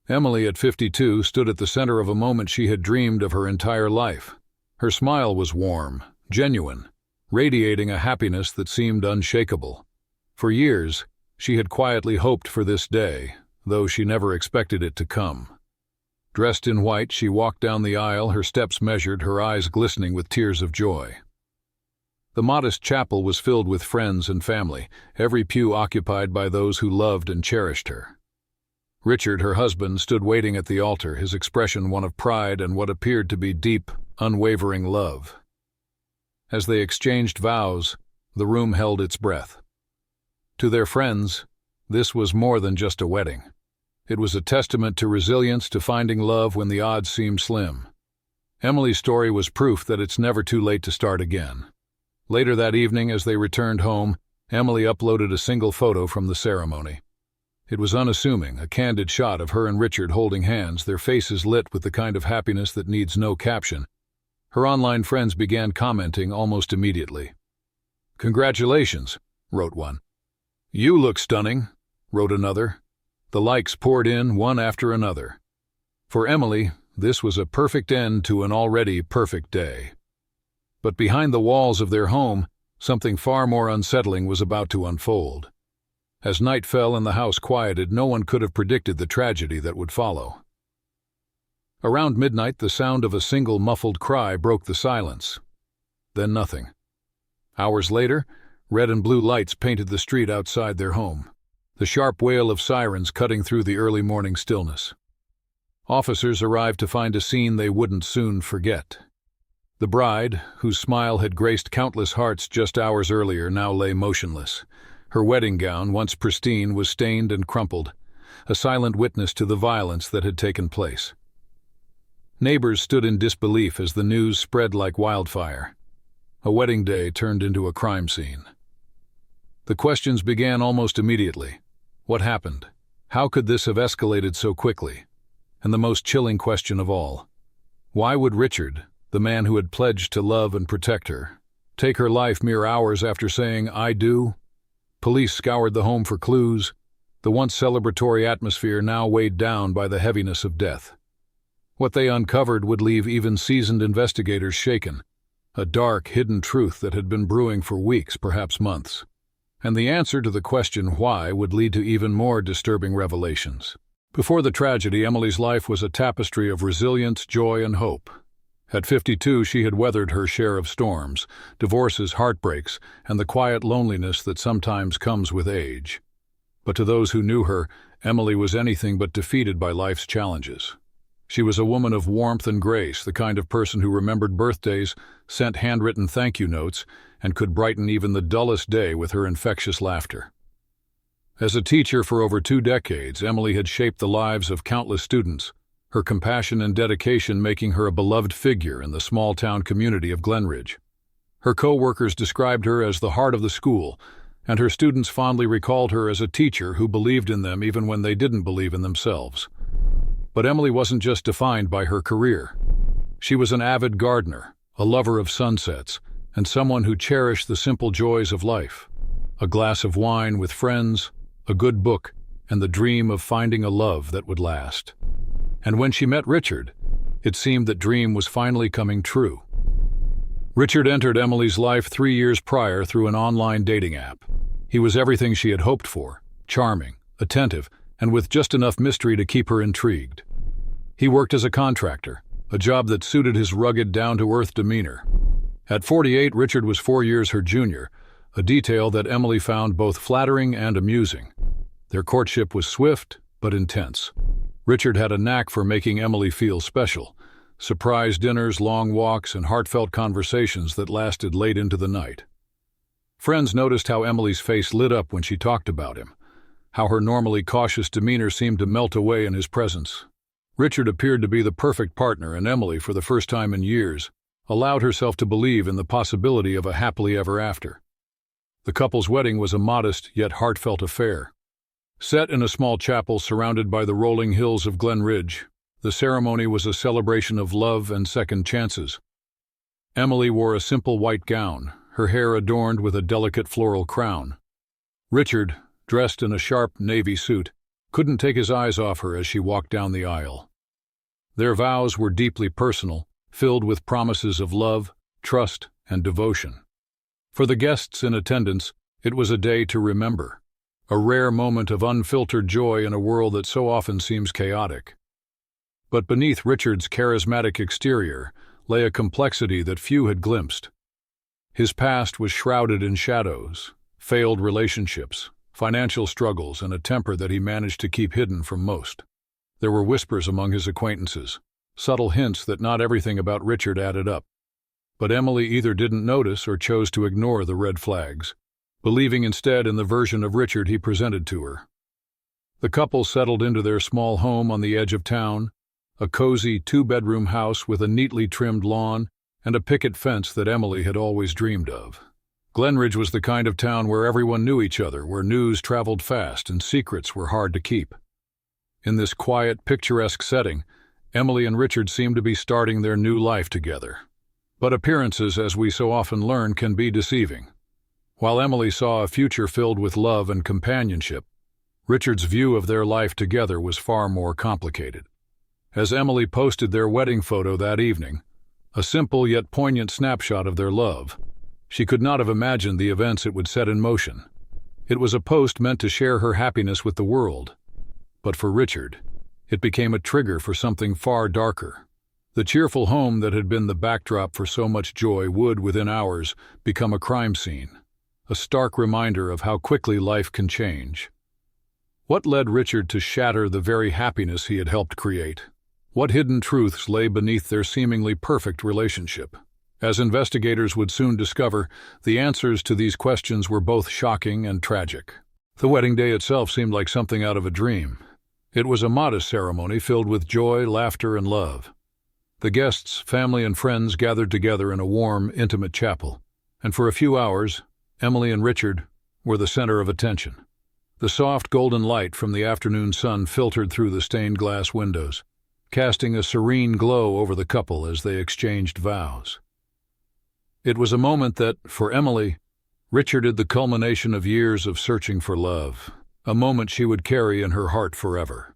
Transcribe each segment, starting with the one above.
Emily, at 52, stood at the center of a moment she had dreamed of her entire life. Her smile was warm, genuine, radiating a happiness that seemed unshakable. For years, she had quietly hoped for this day, though she never expected it to come. Dressed in white, she walked down the aisle, her steps measured, her eyes glistening with tears of joy. The modest chapel was filled with friends and family, every pew occupied by those who loved and cherished her. Richard, her husband, stood waiting at the altar, his expression one of pride and what appeared to be deep, unwavering love. As they exchanged vows, the room held its breath. To their friends, this was more than just a wedding. It was a testament to resilience, to finding love when the odds seemed slim. Emily's story was proof that it's never too late to start again. Later that evening, as they returned home, Emily uploaded a single photo from the ceremony. It was unassuming, a candid shot of her and Richard holding hands, their faces lit with the kind of happiness that needs no caption. Her online friends began commenting almost immediately. "Congratulations," wrote one. "You look stunning," wrote another. The likes poured in, one after another. For Emily, this was a perfect end to an already perfect day. But behind the walls of their home, something far more unsettling was about to unfold. As night fell and the house quieted, no one could have predicted the tragedy that would follow. Around midnight, the sound of a single muffled cry broke the silence. Then nothing. Hours later, red and blue lights painted the street outside their home, the sharp wail of sirens cutting through the early morning stillness. Officers arrived to find a scene they wouldn't soon forget. The bride, whose smile had graced countless hearts just hours earlier, now lay motionless. Her wedding gown, once pristine, was stained and crumpled, a silent witness to the violence that had taken place. Neighbors stood in disbelief as the news spread like wildfire. A wedding day turned into a crime scene. The questions began almost immediately. What happened? How could this have escalated so quickly? And the most chilling question of all, why would Richard, the man who had pledged to love and protect her, take her life mere hours after saying, "I do"? Police scoured the home for clues, the once celebratory atmosphere now weighed down by the heaviness of death. What they uncovered would leave even seasoned investigators shaken, a dark, hidden truth that had been brewing for weeks, perhaps months. And the answer to the question why would lead to even more disturbing revelations. Before the tragedy, Emily's life was a tapestry of resilience, joy, and hope. At 52, she had weathered her share of storms, divorces, heartbreaks, and the quiet loneliness that sometimes comes with age. But to those who knew her, Emily was anything but defeated by life's challenges. She was a woman of warmth and grace, the kind of person who remembered birthdays, sent handwritten thank you notes, and could brighten even the dullest day with her infectious laughter. As a teacher for over 2 decades, Emily had shaped the lives of countless students, her compassion and dedication making her a beloved figure in the small-town community of Glenridge. Her co-workers described her as the heart of the school, and her students fondly recalled her as a teacher who believed in them even when they didn't believe in themselves. But Emily wasn't just defined by her career. She was an avid gardener, a lover of sunsets, and someone who cherished the simple joys of life. A glass of wine with friends, a good book, and the dream of finding a love that would last. And when she met Richard, it seemed that dream was finally coming true. Richard entered Emily's life 3 years prior through an online dating app. He was everything she had hoped for, charming, attentive, and with just enough mystery to keep her intrigued. He worked as a contractor, a job that suited his rugged, down-to-earth demeanor. At 48, Richard was 4 years her junior, a detail that Emily found both flattering and amusing. Their courtship was swift but intense. Richard had a knack for making Emily feel special. Surprise dinners, long walks, and heartfelt conversations that lasted late into the night. Friends noticed how Emily's face lit up when she talked about him, how her normally cautious demeanor seemed to melt away in his presence. Richard appeared to be the perfect partner, and Emily, for the first time in years, allowed herself to believe in the possibility of a happily ever after. The couple's wedding was a modest yet heartfelt affair. Set in a small chapel surrounded by the rolling hills of Glenridge, the ceremony was a celebration of love and second chances. Emily wore a simple white gown, her hair adorned with a delicate floral crown. Richard, dressed in a sharp navy suit, couldn't take his eyes off her as she walked down the aisle. Their vows were deeply personal, filled with promises of love, trust, and devotion. For the guests in attendance, it was a day to remember, a rare moment of unfiltered joy in a world that so often seems chaotic. But beneath Richard's charismatic exterior lay a complexity that few had glimpsed. His past was shrouded in shadows, failed relationships, financial struggles, and a temper that he managed to keep hidden from most. There were whispers among his acquaintances, subtle hints that not everything about Richard added up. But Emily either didn't notice or chose to ignore the red flags, believing instead in the version of Richard he presented to her. The couple settled into their small home on the edge of town, a cozy two-bedroom house with a neatly trimmed lawn and a picket fence that Emily had always dreamed of. Glenridge was the kind of town where everyone knew each other, where news traveled fast and secrets were hard to keep. In this quiet, picturesque setting, Emily and Richard seemed to be starting their new life together. But appearances, as we so often learn, can be deceiving. While Emily saw a future filled with love and companionship, Richard's view of their life together was far more complicated. As Emily posted their wedding photo that evening, a simple yet poignant snapshot of their love, she could not have imagined the events it would set in motion. It was a post meant to share her happiness with the world. But for Richard, it became a trigger for something far darker. The cheerful home that had been the backdrop for so much joy would, within hours, become a crime scene, a stark reminder of how quickly life can change. What led Richard to shatter the very happiness he had helped create? What hidden truths lay beneath their seemingly perfect relationship? As investigators would soon discover, the answers to these questions were both shocking and tragic. The wedding day itself seemed like something out of a dream. It was a modest ceremony filled with joy, laughter, and love. The guests, family, and friends gathered together in a warm, intimate chapel, and for a few hours, Emily and Richard were the center of attention. The soft golden light from the afternoon sun filtered through the stained glass windows, casting a serene glow over the couple as they exchanged vows. It was a moment that, for Emily, Richarded the culmination of years of searching for love, a moment she would carry in her heart forever.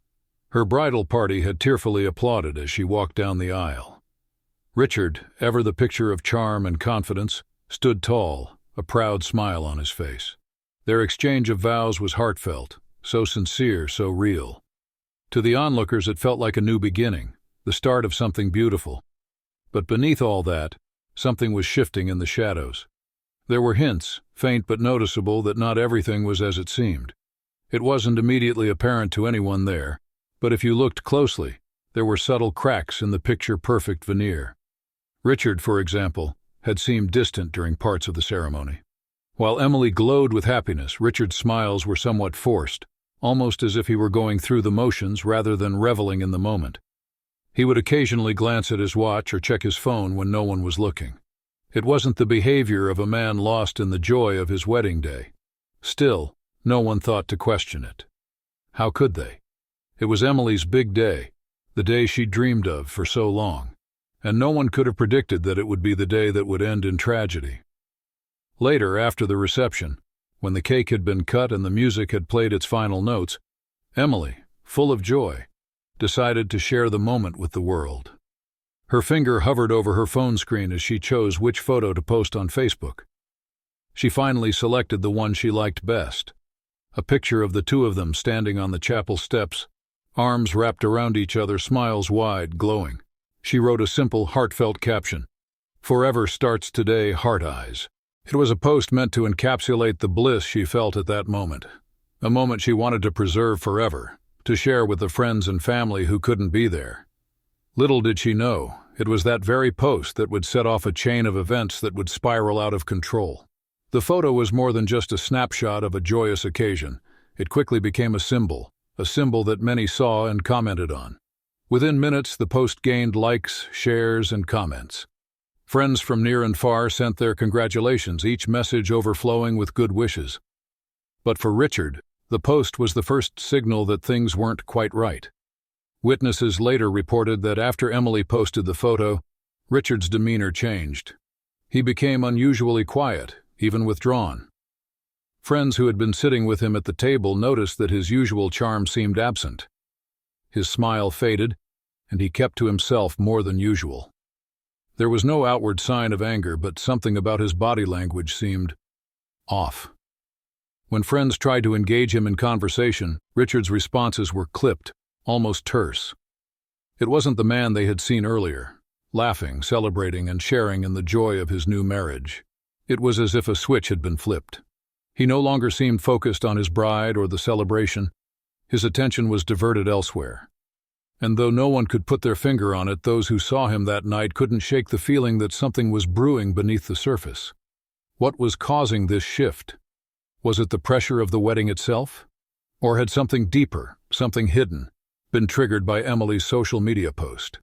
Her bridal party had tearfully applauded as she walked down the aisle. Richard, ever the picture of charm and confidence, stood tall, a proud smile on his face. Their exchange of vows was heartfelt, so sincere, so real. To the onlookers it felt like a new beginning, the start of something beautiful. But beneath all that, something was shifting in the shadows. There were hints, faint but noticeable, that not everything was as it seemed. It wasn't immediately apparent to anyone there, but if you looked closely, there were subtle cracks in the picture-perfect veneer. Richard, for example, had seemed distant during parts of the ceremony. While Emily glowed with happiness, Richard's smiles were somewhat forced, almost as if he were going through the motions rather than reveling in the moment. He would occasionally glance at his watch or check his phone when no one was looking. It wasn't the behavior of a man lost in the joy of his wedding day. Still, no one thought to question it. How could they? It was Emily's big day, the day she dreamed of for so long, and no one could have predicted that it would be the day that would end in tragedy. Later, after the reception, when the cake had been cut and the music had played its final notes, Emily, full of joy, decided to share the moment with the world. Her finger hovered over her phone screen as she chose which photo to post on Facebook. She finally selected the one she liked best, a picture of the two of them standing on the chapel steps, arms wrapped around each other, smiles wide, glowing. She wrote a simple, heartfelt caption, "Forever starts today, heart eyes." It was a post meant to encapsulate the bliss she felt at that moment, a moment she wanted to preserve forever, to share with the friends and family who couldn't be there. Little did she know, it was that very post that would set off a chain of events that would spiral out of control. The photo was more than just a snapshot of a joyous occasion. It quickly became a symbol that many saw and commented on. Within minutes, the post gained likes, shares, and comments. Friends from near and far sent their congratulations, each message overflowing with good wishes. But for Richard, the post was the first signal that things weren't quite right. Witnesses later reported that after Emily posted the photo, Richard's demeanor changed. He became unusually quiet, even withdrawn. Friends who had been sitting with him at the table noticed that his usual charm seemed absent. His smile faded, and he kept to himself more than usual. There was no outward sign of anger, but something about his body language seemed off. When friends tried to engage him in conversation, Richard's responses were clipped, almost terse. It wasn't the man they had seen earlier, laughing, celebrating, and sharing in the joy of his new marriage. It was as if a switch had been flipped. He no longer seemed focused on his bride or the celebration. His attention was diverted elsewhere. And though no one could put their finger on it, those who saw him that night couldn't shake the feeling that something was brewing beneath the surface. What was causing this shift? Was it the pressure of the wedding itself? Or had something deeper, something hidden, been triggered by Emily's social media post?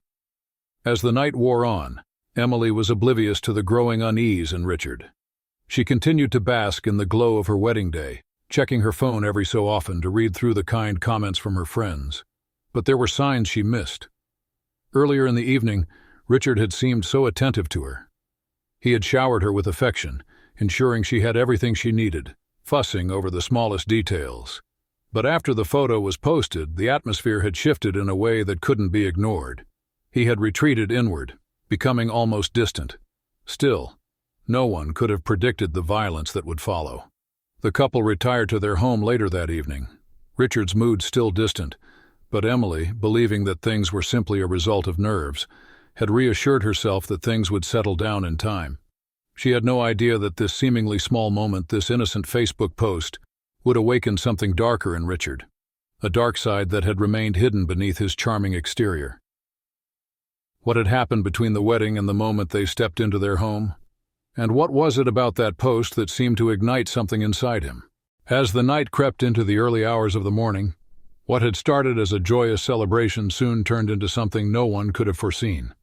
As the night wore on, Emily was oblivious to the growing unease in Richard. She continued to bask in the glow of her wedding day, checking her phone every so often to read through the kind comments from her friends. But there were signs she missed. Earlier in the evening, Richard had seemed so attentive to her. He had showered her with affection, ensuring she had everything she needed, fussing over the smallest details. But after the photo was posted, the atmosphere had shifted in a way that couldn't be ignored. He had retreated inward, becoming almost distant. Still, no one could have predicted the violence that would follow. The couple retired to their home later that evening, Richard's mood still distant, but Emily, believing that things were simply a result of nerves, had reassured herself that things would settle down in time. She had no idea that this seemingly small moment, this innocent Facebook post, would awaken something darker in Richard, a dark side that had remained hidden beneath his charming exterior. What had happened between the wedding and the moment they stepped into their home? And what was it about that post that seemed to ignite something inside him? As the night crept into the early hours of the morning, what had started as a joyous celebration soon turned into something no one could have foreseen.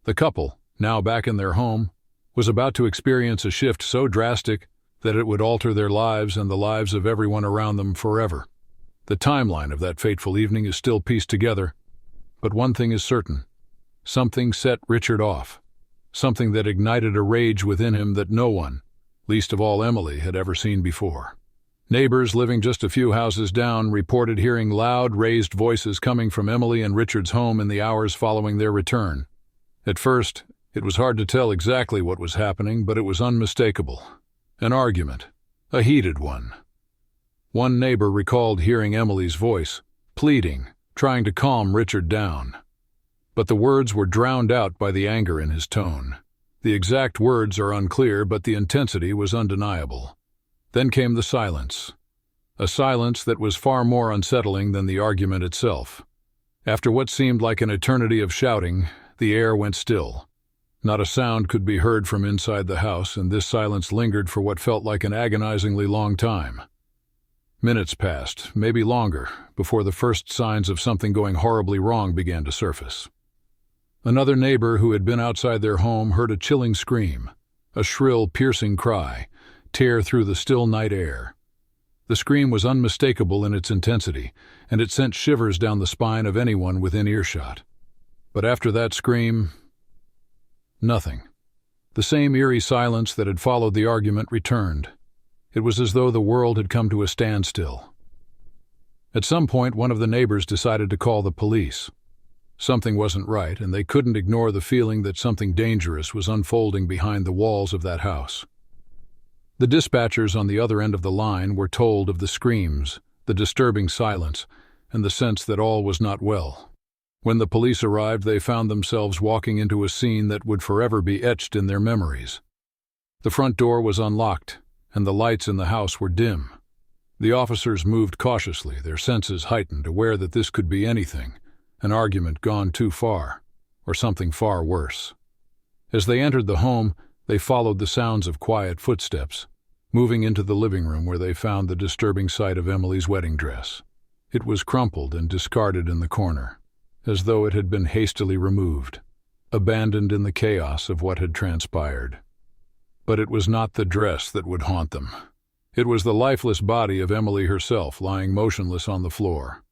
The couple, now back in their home, was about to experience a shift so drastic that it would alter their lives and the lives of everyone around them forever. The timeline of that fateful evening is still pieced together, but one thing is certain. Something set Richard off. Something that ignited a rage within him that no one, least of all Emily, had ever seen before. Neighbors living just a few houses down reported hearing loud, raised voices coming from Emily and Richard's home in the hours following their return. At first, it was hard to tell exactly what was happening, but it was unmistakable. An argument, a heated one. One neighbor recalled hearing Emily's voice, pleading, trying to calm Richard down. But the words were drowned out by the anger in his tone. The exact words are unclear, but the intensity was undeniable. Then came the silence. A silence that was far more unsettling than the argument itself. After what seemed like an eternity of shouting, the air went still. Not a sound could be heard from inside the house, and this silence lingered for what felt like an agonizingly long time. Minutes passed, maybe longer, before the first signs of something going horribly wrong began to surface. Another neighbor who had been outside their home heard a chilling scream, a shrill, piercing cry, tear through the still night air. The scream was unmistakable in its intensity, and it sent shivers down the spine of anyone within earshot. But after that scream, nothing. The same eerie silence that had followed the argument returned. It was as though the world had come to a standstill. At some point, one of the neighbors decided to call the police. Something wasn't right, and they couldn't ignore the feeling that something dangerous was unfolding behind the walls of that house. The dispatchers on the other end of the line were told of the screams, the disturbing silence, and the sense that all was not well. When the police arrived, they found themselves walking into a scene that would forever be etched in their memories. The front door was unlocked, and the lights in the house were dim. The officers moved cautiously, their senses heightened, aware that this could be anything, an argument gone too far, or something far worse. As they entered the home, they followed the sounds of quiet footsteps, moving into the living room where they found the disturbing sight of Emily's wedding dress. It was crumpled and discarded in the corner, as though it had been hastily removed, abandoned in the chaos of what had transpired. But it was not the dress that would haunt them. It was the lifeless body of Emily herself lying motionless on the floor.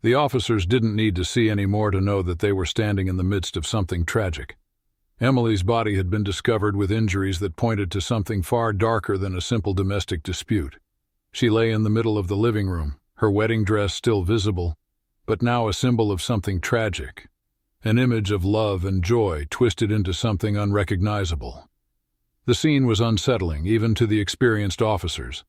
The officers didn't need to see any more to know that they were standing in the midst of something tragic. Emily's body had been discovered with injuries that pointed to something far darker than a simple domestic dispute. She lay in the middle of the living room, her wedding dress still visible, but now a symbol of something tragic, an image of love and joy twisted into something unrecognizable. The scene was unsettling, even to the experienced officers.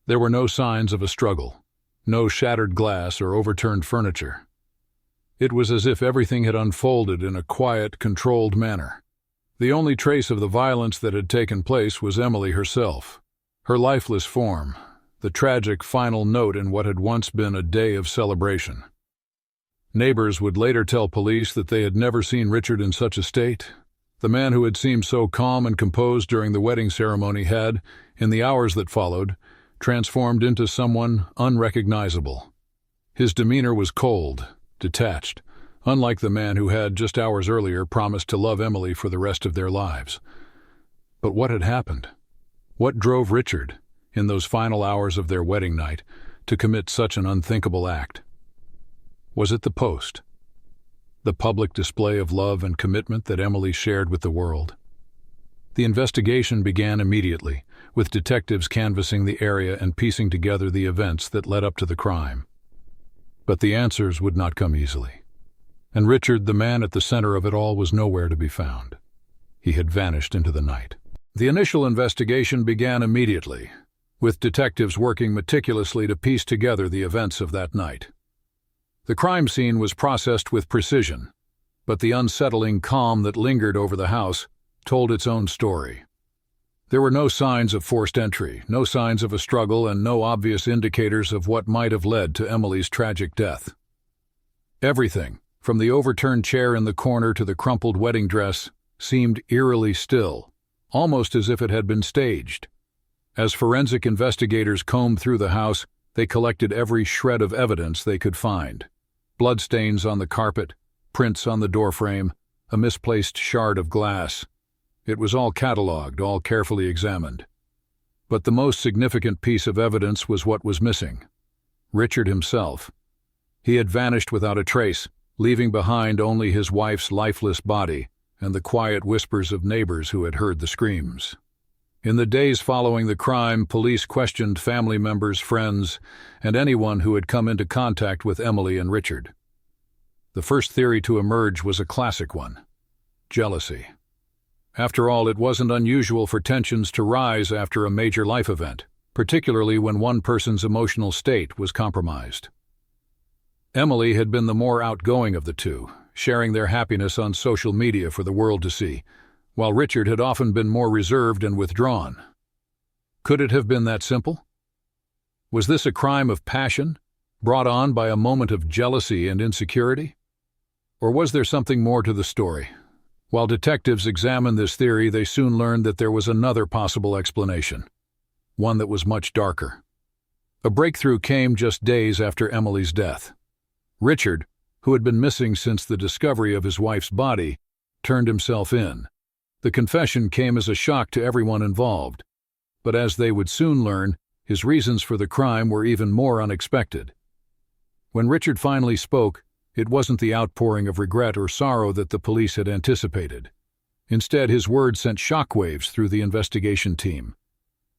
There were no signs of a struggle, no shattered glass or overturned furniture. It was as if everything had unfolded in a quiet, controlled manner. The only trace of the violence that had taken place was Emily herself, her lifeless form, the tragic final note in what had once been a day of celebration. Neighbors would later tell police that they had never seen Richard in such a state. The man who had seemed so calm and composed during the wedding ceremony had, in the hours that followed, transformed into someone unrecognizable. His demeanor was cold, detached, unlike the man who had, just hours earlier, promised to love Emily for the rest of their lives. But what had happened? What drove Richard, in those final hours of their wedding night, to commit such an unthinkable act? Was it the post? The public display of love and commitment that Emily shared with the world? The investigation began immediately, with detectives canvassing the area and piecing together the events that led up to the crime. But the answers would not come easily. And Richard, the man at the center of it all, was nowhere to be found. He had vanished into the night. The initial investigation began immediately, with detectives working meticulously to piece together the events of that night. The crime scene was processed with precision, but the unsettling calm that lingered over the house told its own story. There were no signs of forced entry, no signs of a struggle, and no obvious indicators of what might have led to Emily's tragic death. Everything, from the overturned chair in the corner to the crumpled wedding dress, seemed eerily still, almost as if it had been staged. As forensic investigators combed through the house, they collected every shred of evidence they could find. Bloodstains on the carpet, prints on the doorframe, a misplaced shard of glass. It was all catalogued, all carefully examined. But the most significant piece of evidence was what was missing: Richard himself. He had vanished without a trace, leaving behind only his wife's lifeless body and the quiet whispers of neighbors who had heard the screams. In the days following the crime, police questioned family members, friends, and anyone who had come into contact with Emily and Richard. The first theory to emerge was a classic one: jealousy. After all, it wasn't unusual for tensions to rise after a major life event, particularly when one person's emotional state was compromised. Emily had been the more outgoing of the two, sharing their happiness on social media for the world to see, while Richard had often been more reserved and withdrawn. Could it have been that simple? Was this a crime of passion, brought on by a moment of jealousy and insecurity? Or was there something more to the story? While detectives examined this theory, they soon learned that there was another possible explanation, one that was much darker. A breakthrough came just days after Emily's death. Richard, who had been missing since the discovery of his wife's body, turned himself in. The confession came as a shock to everyone involved, but as they would soon learn, his reasons for the crime were even more unexpected. When Richard finally spoke, it wasn't the outpouring of regret or sorrow that the police had anticipated. Instead, his words sent shockwaves through the investigation team.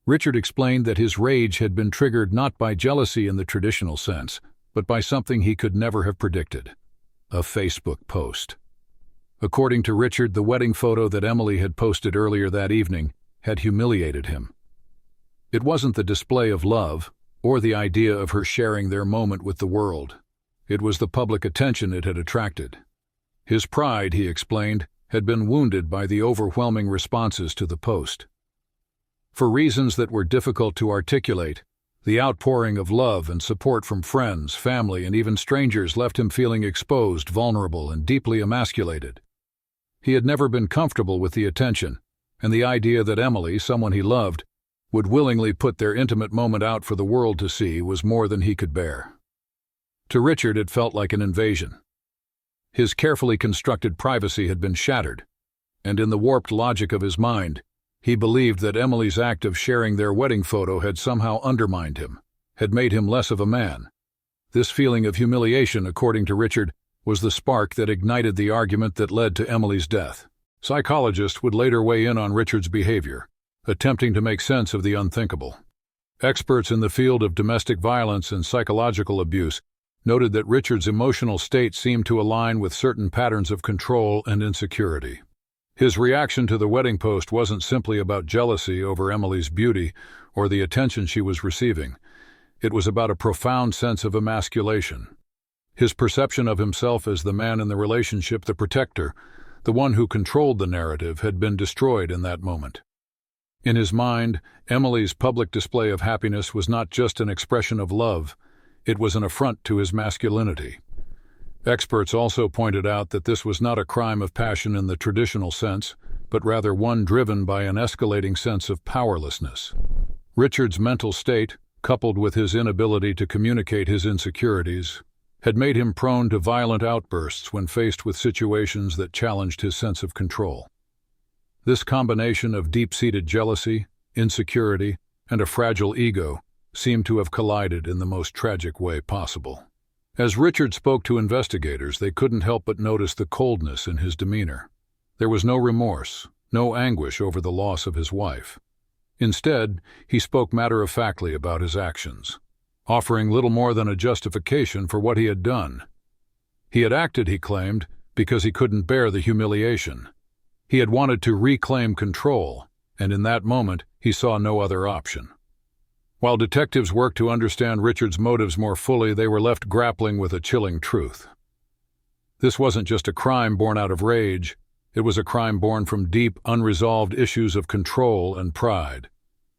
Richard explained that his rage had been triggered not by jealousy in the traditional sense, but by something he could never have predicted: a Facebook post. According to Richard, the wedding photo that Emily had posted earlier that evening had humiliated him. It wasn't the display of love, or the idea of her sharing their moment with the world. It was the public attention it had attracted. His pride, he explained, had been wounded by the overwhelming responses to the post. For reasons that were difficult to articulate, the outpouring of love and support from friends, family, and even strangers left him feeling exposed, vulnerable, and deeply emasculated. He had never been comfortable with the attention, and the idea that Emily, someone he loved, would willingly put their intimate moment out for the world to see was more than he could bear. To Richard, it felt like an invasion. His carefully constructed privacy had been shattered, and in the warped logic of his mind, he believed that Emily's act of sharing their wedding photo had somehow undermined him, had made him less of a man. This feeling of humiliation, according to Richard, was the spark that ignited the argument that led to Emily's death. Psychologists would later weigh in on Richard's behavior, attempting to make sense of the unthinkable. Experts in the field of domestic violence and psychological abuse noted that Richard's emotional state seemed to align with certain patterns of control and insecurity. His reaction to the wedding post wasn't simply about jealousy over Emily's beauty or the attention she was receiving. It was about a profound sense of emasculation. His perception of himself as the man in the relationship, the protector, the one who controlled the narrative, had been destroyed in that moment. In his mind, Emily's public display of happiness was not just an expression of love, it was an affront to his masculinity. Experts also pointed out that this was not a crime of passion in the traditional sense, but rather one driven by an escalating sense of powerlessness. Richard's mental state, coupled with his inability to communicate his insecurities, had made him prone to violent outbursts when faced with situations that challenged his sense of control. This combination of deep-seated jealousy, insecurity, and a fragile ego seemed to have collided in the most tragic way possible. As Richard spoke to investigators, they couldn't help but notice the coldness in his demeanor. There was no remorse, no anguish over the loss of his wife. Instead, he spoke matter-of-factly about his actions, offering little more than a justification for what he had done. He had acted, he claimed, because he couldn't bear the humiliation. He had wanted to reclaim control, and in that moment he saw no other option. While detectives worked to understand Richard's motives more fully, they were left grappling with a chilling truth. This wasn't just a crime born out of rage, it was a crime born from deep, unresolved issues of control and pride.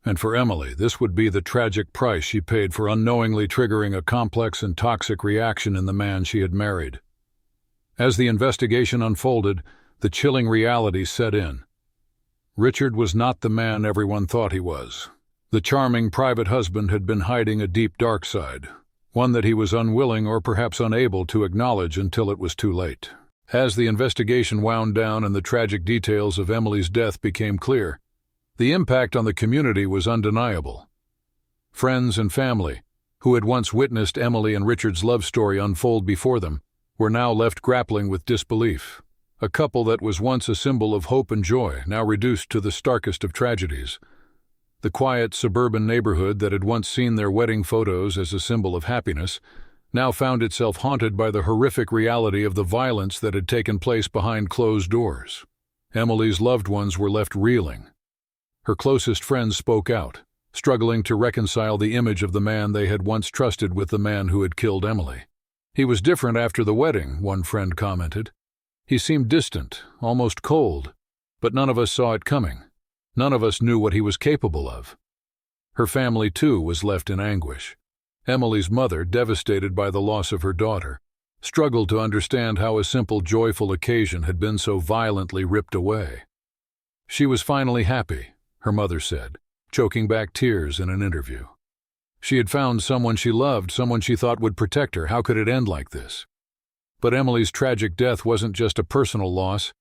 And for Emily, this would be the tragic price she paid for unknowingly triggering a complex and toxic reaction in the man she had married. As the investigation unfolded, the chilling reality set in. Richard was not the man everyone thought he was. The charming private husband had been hiding a deep dark side, one that he was unwilling or perhaps unable to acknowledge until it was too late. As the investigation wound down and the tragic details of Emily's death became clear, the impact on the community was undeniable. Friends and family, who had once witnessed Emily and Richard's love story unfold before them, were now left grappling with disbelief. A couple that was once a symbol of hope and joy, now reduced to the starkest of tragedies. The quiet suburban neighborhood that had once seen their wedding photos as a symbol of happiness now found itself haunted by the horrific reality of the violence that had taken place behind closed doors. Emily's loved ones were left reeling. Her closest friends spoke out, struggling to reconcile the image of the man they had once trusted with the man who had killed Emily. "He was different after the wedding," one friend commented. "He seemed distant, almost cold, but none of us saw it coming. None of us knew what he was capable of." Her family, too, was left in anguish. Emily's mother, devastated by the loss of her daughter, struggled to understand how a simple, joyful occasion had been so violently ripped away. "She was finally happy," her mother said, choking back tears in an interview. "She had found someone she loved, someone she thought would protect her. How could it end like this?" But Emily's tragic death wasn't just a personal loss.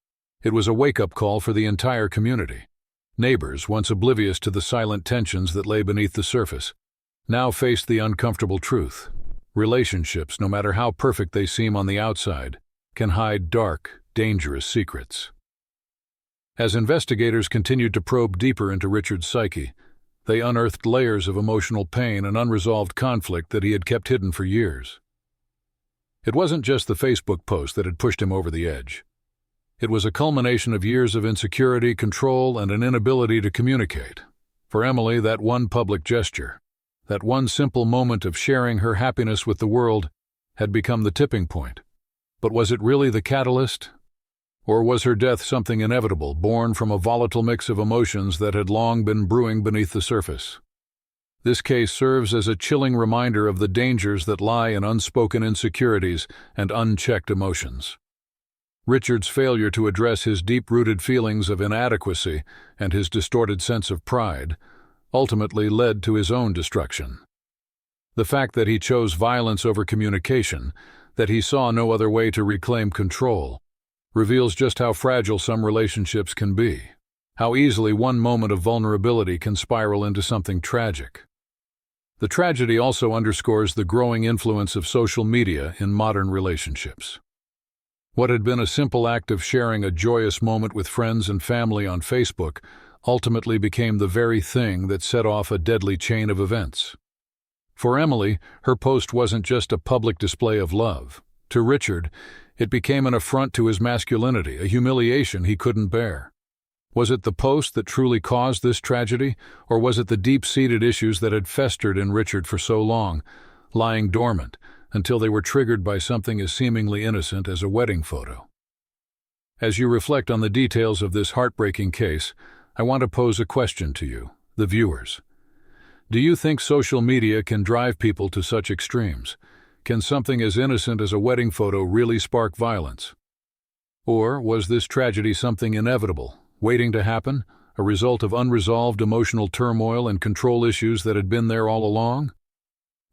It was a wake-up call for the entire community. Neighbors, once oblivious to the silent tensions that lay beneath the surface, now faced the uncomfortable truth. Relationships, no matter how perfect they seem on the outside, can hide dark, dangerous secrets. As investigators continued to probe deeper into Richard's psyche, they unearthed layers of emotional pain and unresolved conflict that he had kept hidden for years. It wasn't just the Facebook post that had pushed him over the edge. It was a culmination of years of insecurity, control, and an inability to communicate. For Emily, that one public gesture, that one simple moment of sharing her happiness with the world, had become the tipping point. But was it really the catalyst? Or was her death something inevitable, born from a volatile mix of emotions that had long been brewing beneath the surface? This case serves as a chilling reminder of the dangers that lie in unspoken insecurities and unchecked emotions. Richard's failure to address his deep-rooted feelings of inadequacy and his distorted sense of pride ultimately led to his own destruction. The fact that he chose violence over communication, that he saw no other way to reclaim control, reveals just how fragile some relationships can be, how easily one moment of vulnerability can spiral into something tragic. The tragedy also underscores the growing influence of social media in modern relationships. What had been a simple act of sharing a joyous moment with friends and family on Facebook ultimately became the very thing that set off a deadly chain of events. For Emily, her post wasn't just a public display of love. To Richard, it became an affront to his masculinity, a humiliation he couldn't bear. Was it the post that truly caused this tragedy, or was it the deep-seated issues that had festered in Richard for so long, lying dormant, until they were triggered by something as seemingly innocent as a wedding photo? As you reflect on the details of this heartbreaking case, I want to pose a question to you, the viewers. Do you think social media can drive people to such extremes? Can something as innocent as a wedding photo really spark violence? Or was this tragedy something inevitable, waiting to happen, a result of unresolved emotional turmoil and control issues that had been there all along?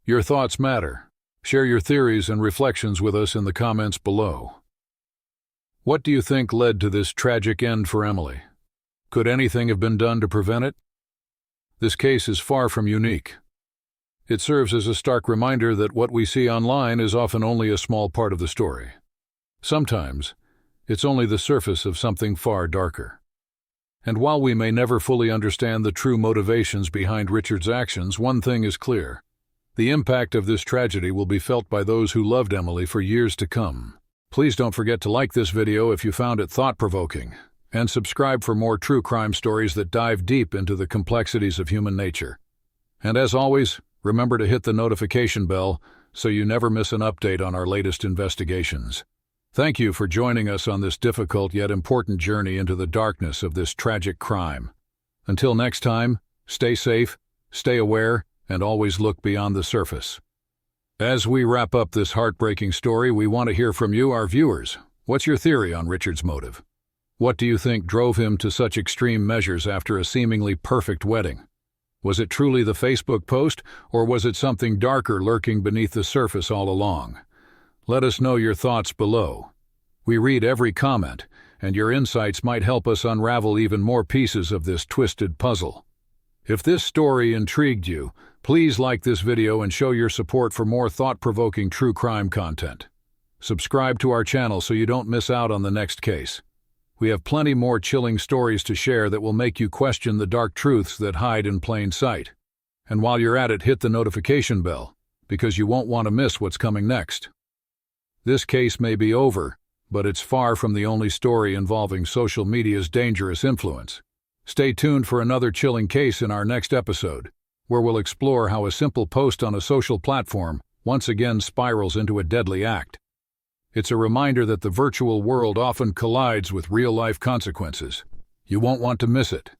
Your thoughts matter. Share your theories and reflections with us in the comments below. What do you think led to this tragic end for Emily? Could anything have been done to prevent it? This case is far from unique. It serves as a stark reminder that what we see online is often only a small part of the story. Sometimes, it's only the surface of something far darker. And while we may never fully understand the true motivations behind Richard's actions, one thing is clear. The impact of this tragedy will be felt by those who loved Emily for years to come. Please don't forget to like this video if you found it thought-provoking, and subscribe for more true crime stories that dive deep into the complexities of human nature. And as always, remember to hit the notification bell so you never miss an update on our latest investigations. Thank you for joining us on this difficult yet important journey into the darkness of this tragic crime. Until next time, stay safe, stay aware, and always look beyond the surface. As we wrap up this heartbreaking story, we want to hear from you, our viewers. What's your theory on Richard's motive? What do you think drove him to such extreme measures after a seemingly perfect wedding? Was it truly the Facebook post, or was it something darker lurking beneath the surface all along? Let us know your thoughts below. We read every comment, and your insights might help us unravel even more pieces of this twisted puzzle. If this story intrigued you, please like this video and show your support for more thought-provoking true crime content. Subscribe to our channel so you don't miss out on the next case. We have plenty more chilling stories to share that will make you question the dark truths that hide in plain sight. And while you're at it, hit the notification bell, because you won't want to miss what's coming next. This case may be over, but it's far from the only story involving social media's dangerous influence. Stay tuned for another chilling case in our next episode, where we'll explore how a simple post on a social platform once again spirals into a deadly act. It's a reminder that the virtual world often collides with real-life consequences. You won't want to miss it.